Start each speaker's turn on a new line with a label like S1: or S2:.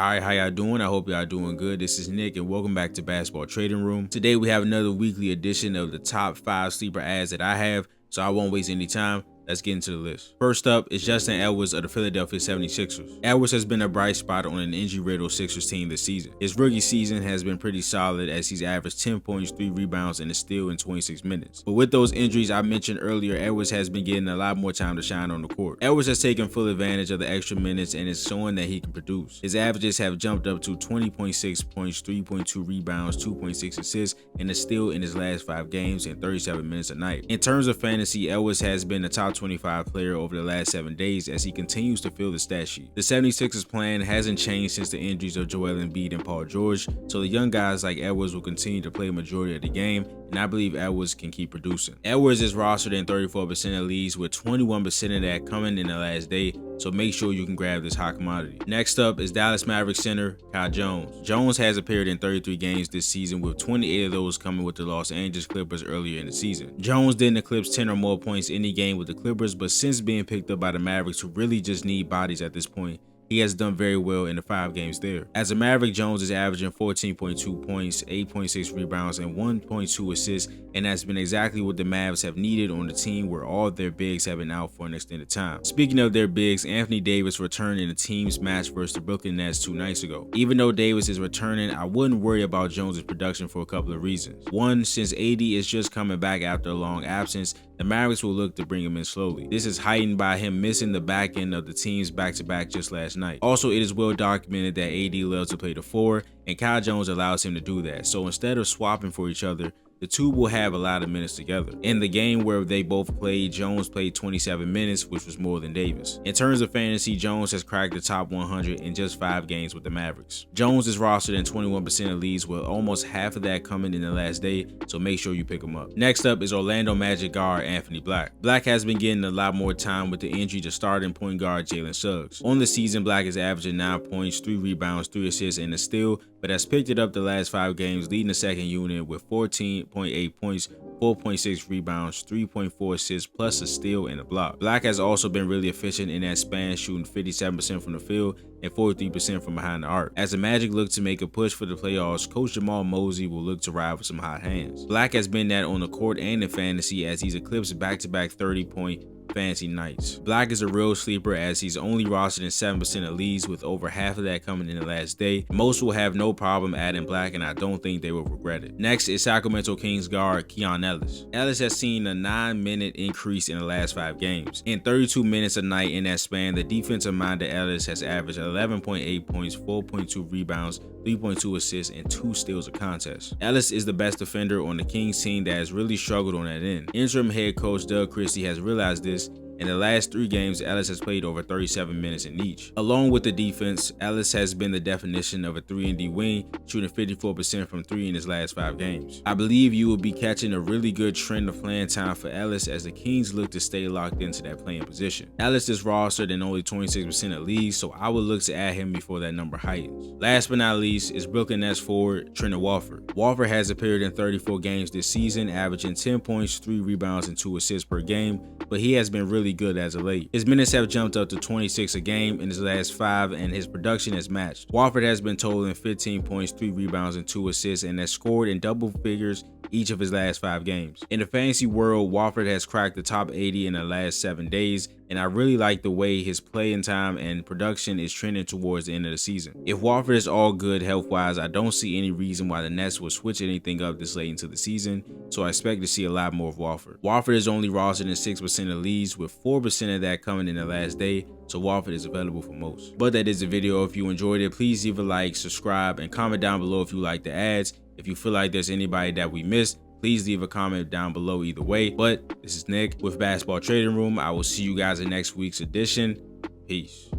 S1: Alright, how y'all doing? I hope y'all doing good. This is Nick and welcome back to Basketball Trading Room. Today we have another weekly edition of the top 5 sleeper ads that I have, so I won't waste any time. Let's get into the list. First up is Justin Edwards of the Philadelphia 76ers. Edwards has been a bright spot on an injury-riddled Sixers team this season. His rookie season has been pretty solid as he's averaged 10 points, 3 rebounds, and a steal in 26 minutes. But with those injuries I mentioned earlier, Edwards has been getting a lot more time to shine on the court. Edwards has taken full advantage of the extra minutes and is showing that he can produce. His averages have jumped up to 20.6 points, 3.2 rebounds, 2.6 assists, and a steal in his last 5 games in 37 minutes a night. In terms of fantasy, Edwards has been a top 25 player over the last 7 days as he continues to fill the stat sheet. The 76ers plan hasn't changed since the injuries of Joel Embiid and Paul George, so the young guys like Edwards will continue to play a majority of the game, and I believe Edwards can keep producing. Edwards is rostered in 34% of leagues, with 21% of that coming in the last day, so make sure you can grab this hot commodity. Next up is Dallas Mavericks center Kai Jones. Jones has appeared in 33 games this season, with 28 of those coming with the Los Angeles Clippers earlier in the season. Jones didn't eclipse 10 or more points any game with the Clippers, but since being picked up by the Mavericks, who really just need bodies at this point, he has done very well in the 5 games there. As a Maverick, Jones is averaging 14.2 points, 8.6 rebounds, and 1.2 assists, and that's been exactly what the Mavs have needed on a team where all their bigs have been out for an extended time. Speaking of their bigs, Anthony Davis returned in the team's match versus the Brooklyn Nets 2 nights ago. Even though Davis is returning, I wouldn't worry about Jones' production for a couple of reasons. One, since AD is just coming back after a long absence, the Mavericks will look to bring him in slowly. This is heightened by him missing the back end of the team's back-to-back just last night. Also, it is well documented that AD loves to play the 4, and Kai Jones allows him to do that. So instead of swapping for each other, the two will have a lot of minutes together. In the game where they both played, Jones played 27 minutes, which was more than Davis. In terms of fantasy, Jones has cracked the top 100 in just 5 games with the Mavericks. Jones is rostered in 21% of leagues, with almost half of that coming in the last day, so make sure you pick him up. Next up is Orlando Magic guard Anthony Black. Black has been getting a lot more time with the injury to starting point guard Jalen Suggs. On the season, Black is averaging 9 points, 3 rebounds, 3 assists, and a steal, but has picked it up the last 5 games, leading the second unit with 14.8 points, 4.6 rebounds, 3.4 assists, plus a steal and a block. Black has also been really efficient in that span, shooting 57% from the field and 43% from behind the arc. As the Magic look to make a push for the playoffs, Coach Jamal Mosey will look to ride with some hot hands. Black has been that on the court and in fantasy as he's eclipsed back-to-back 30-point fantasy nights. Black is a real sleeper as he's only rostered in 7% of leagues, with over half of that coming in the last day. Most will have no problem adding Black, and I don't think they will regret it. Next is Sacramento Kings guard Keon Ellis. Ellis has seen a 9-minute increase in the last 5 games. In 32 minutes a night in that span, the defensive minded Ellis has averaged 11.8 points, 4.2 rebounds, 3.2 assists, and 2 steals a contest. Ellis is the best defender on the Kings team that has really struggled on that end. Interim head coach Doug Christie has realized this. In the last 3 games, Ellis has played over 37 minutes in each. Along with the defense, Ellis has been the definition of a 3-and-D wing, shooting 54% from 3 in his last 5 games. I believe you will be catching a really good trend of playing time for Ellis as the Kings look to stay locked into that playing position. Ellis is rostered in only 26% of leagues, so I would look to add him before that number heightens. Last but not least is Brooklyn Nets forward Trent Warford. Warford has appeared in 34 games this season, averaging 10 points, 3 rebounds, and 2 assists per game, but he has been really good as of late. His minutes have jumped up to 26 a game in his last 5, and his production has matched. Warford has been totaling 15 points, 3 rebounds, and 2 assists, and has scored in double figures each of his last 5 games. In the fantasy world, Warford has cracked the top 80 in the last 7 days, and I really like the way his playing time and production is trending towards the end of the season. If Warford is all good health-wise, I don't see any reason why the Nets will switch anything up this late into the season, so I expect to see a lot more of Warford. Warford is only rostered in 6% of leagues, with 4% of that coming in the last day, so Warford is available for most. But that is the video. If you enjoyed it, please leave a like, subscribe, and comment down below if you like the ads. If you feel like there's anybody that we missed, please leave a comment down below either way. But this is Nick with Basketball Trading Room. I will see you guys in next week's edition. Peace.